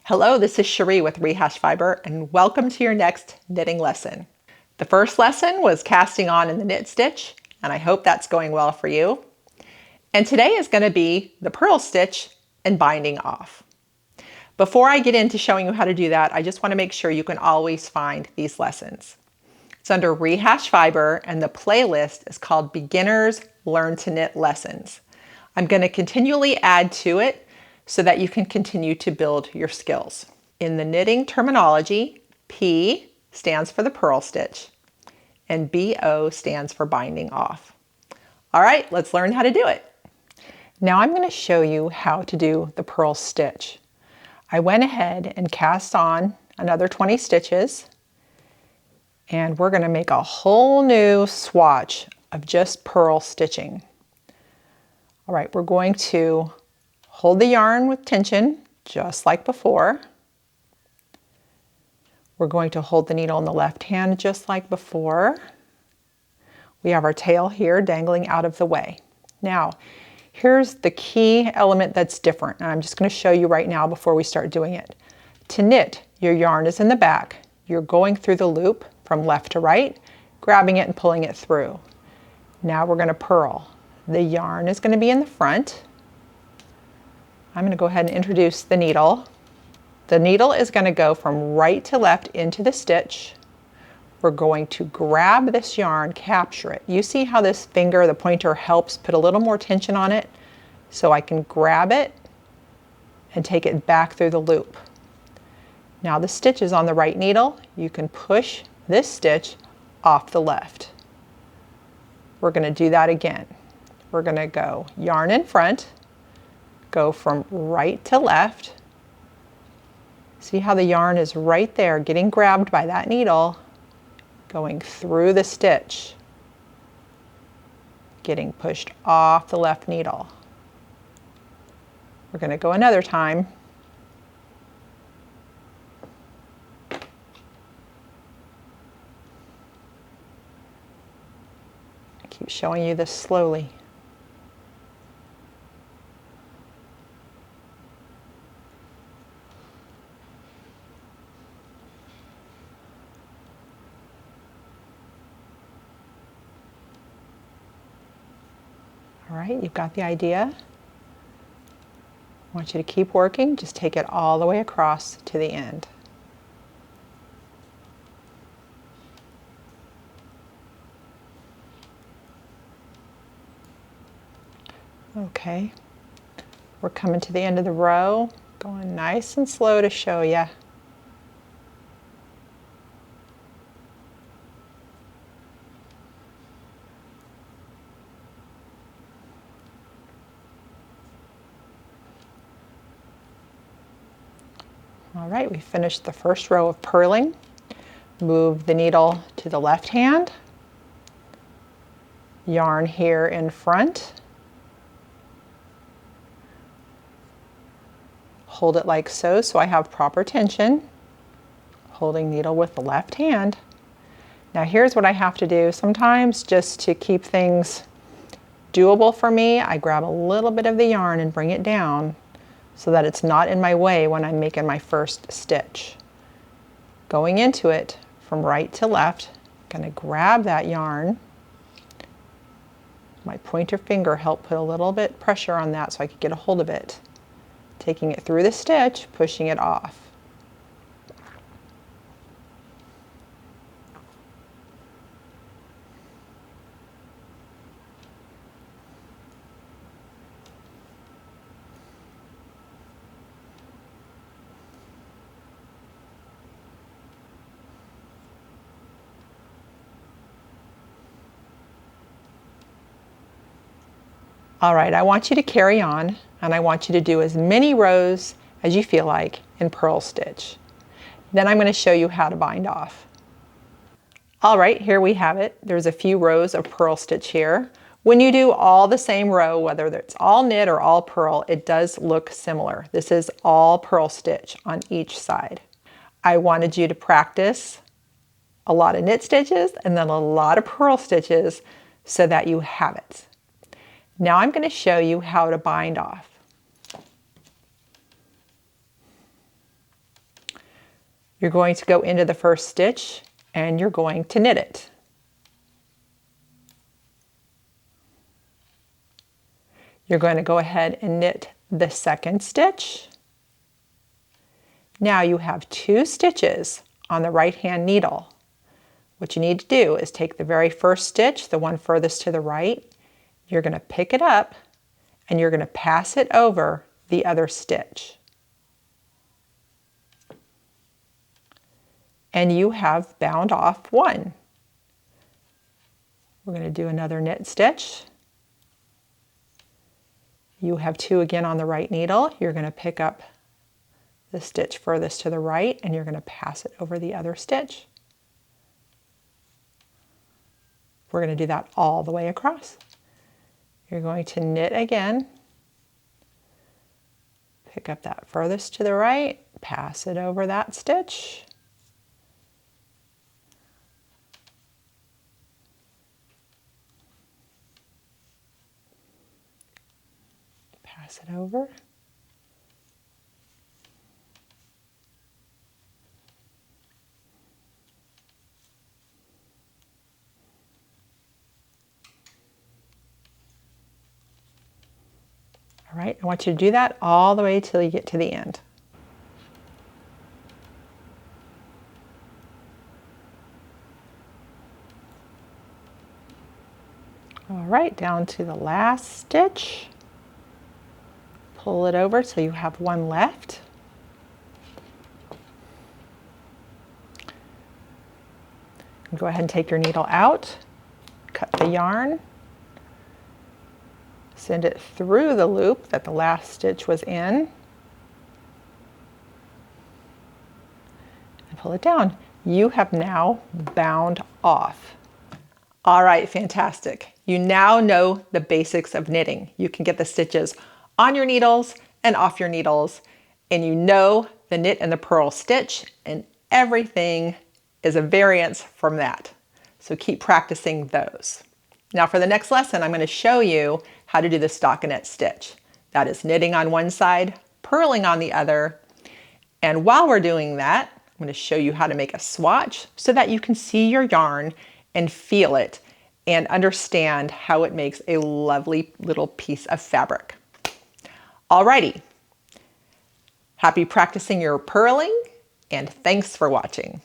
Hello, this is Cherie with Rehash Fiber, and welcome to your next knitting lesson. The first lesson was casting on in the knit stitch, and I hope that's going well for you. And today is going to be the purl stitch and binding off. Before I get into showing you how to do that, I just want to make sure you can always find these lessons. It's under Rehash Fiber, and the playlist is called Beginners Learn to Knit Lessons. I'm going to continually add to it so that you can continue to build your skills. In the knitting terminology, P stands for the purl stitch and BO stands for binding off. All right, let's learn how to do it. Now I'm going to show you how to do the purl stitch. I went ahead and cast on another 20 stitches, and we're going to make a whole new swatch of just purl stitching. All right, we're going to hold the yarn with tension, just like before. We're going to hold the needle in the left hand, just like before. We have our tail here dangling out of the way. Now, here's the key element that's different, and I'm just going to show you right now before we start doing it. To knit, your yarn is in the back. You're going through the loop from left to right, grabbing it and pulling it through. Now we're going to purl. The yarn is going to be in the front. I'm going to go ahead and introduce the needle. The needle is going to go from right to left into the stitch. We're going to grab this yarn, capture it. You see how this finger, the pointer, helps put a little more tension on it? So I can grab it and take it back through the loop. Now the stitch is on the right needle. You can push this stitch off the left. We're going to do that again. We're going to go yarn in front, go from right to left. See how the yarn is right there getting grabbed by that needle, going through the stitch, getting pushed off the left needle. We're going to go another time. I keep showing you this slowly. All right, you've got the idea. I want you to keep working. Just take it all the way across to the end. Okay, we're coming to the end of the row, going nice and slow to show you. All right, we finished the first row of purling. Move the needle to the left hand. Yarn here in front. Hold it like so, so I have proper tension. Holding needle with the left hand. Now here's what I have to do. Sometimes just to keep things doable for me, I grab a little bit of the yarn and bring it down so that it's not in my way when I'm making my first stitch. Going into it from right to left, I'm going to grab that yarn. My pointer finger helped put a little bit pressure on that so I could get a hold of it. Taking it through the stitch, pushing it off. All right, I want you to carry on, and I want you to do as many rows as you feel like in purl stitch. Then I'm going to show you how to bind off. All right, here we have it. There's a few rows of purl stitch here. When you do all the same row, whether it's all knit or all purl, it does look similar. This is all purl stitch on each side. I wanted you to practice a lot of knit stitches and then a lot of purl stitches so that you have it. Now I'm going to show you how to bind off. You're going to go into the first stitch and you're going to knit it. You're going to go ahead and knit the second stitch. Now you have 2 stitches on the right hand needle. What you need to do is take the very first stitch, the one furthest to the right, you're going to pick it up and you're going to pass it over the other stitch. And you have bound off 1. We're going to do another knit stitch. You have 2 again on the right needle. You're going to pick up the stitch furthest to the right and you're going to pass it over the other stitch. We're going to do that all the way across. You're going to knit again, pick up that furthest to the right, pass it over that stitch. Pass it over. All right, I want you to do that all the way till you get to the end. All right, down to the last stitch. Pull it over so you have 1 left. Go ahead and take your needle out, cut the yarn, send it through the loop that the last stitch was in, and pull it down. You have now bound off. All right, fantastic. You now know the basics of knitting. You can get the stitches on your needles and off your needles, and you know the knit and the purl stitch, and everything is a variance from that. So keep practicing those. Now for the next lesson, I'm going to show you how to do the stockinette stitch. That is knitting on one side, purling on the other. And while we're doing that, I'm going to show you how to make a swatch so that you can see your yarn and feel it and understand how it makes a lovely little piece of fabric. Alrighty, happy practicing your purling, and thanks for watching.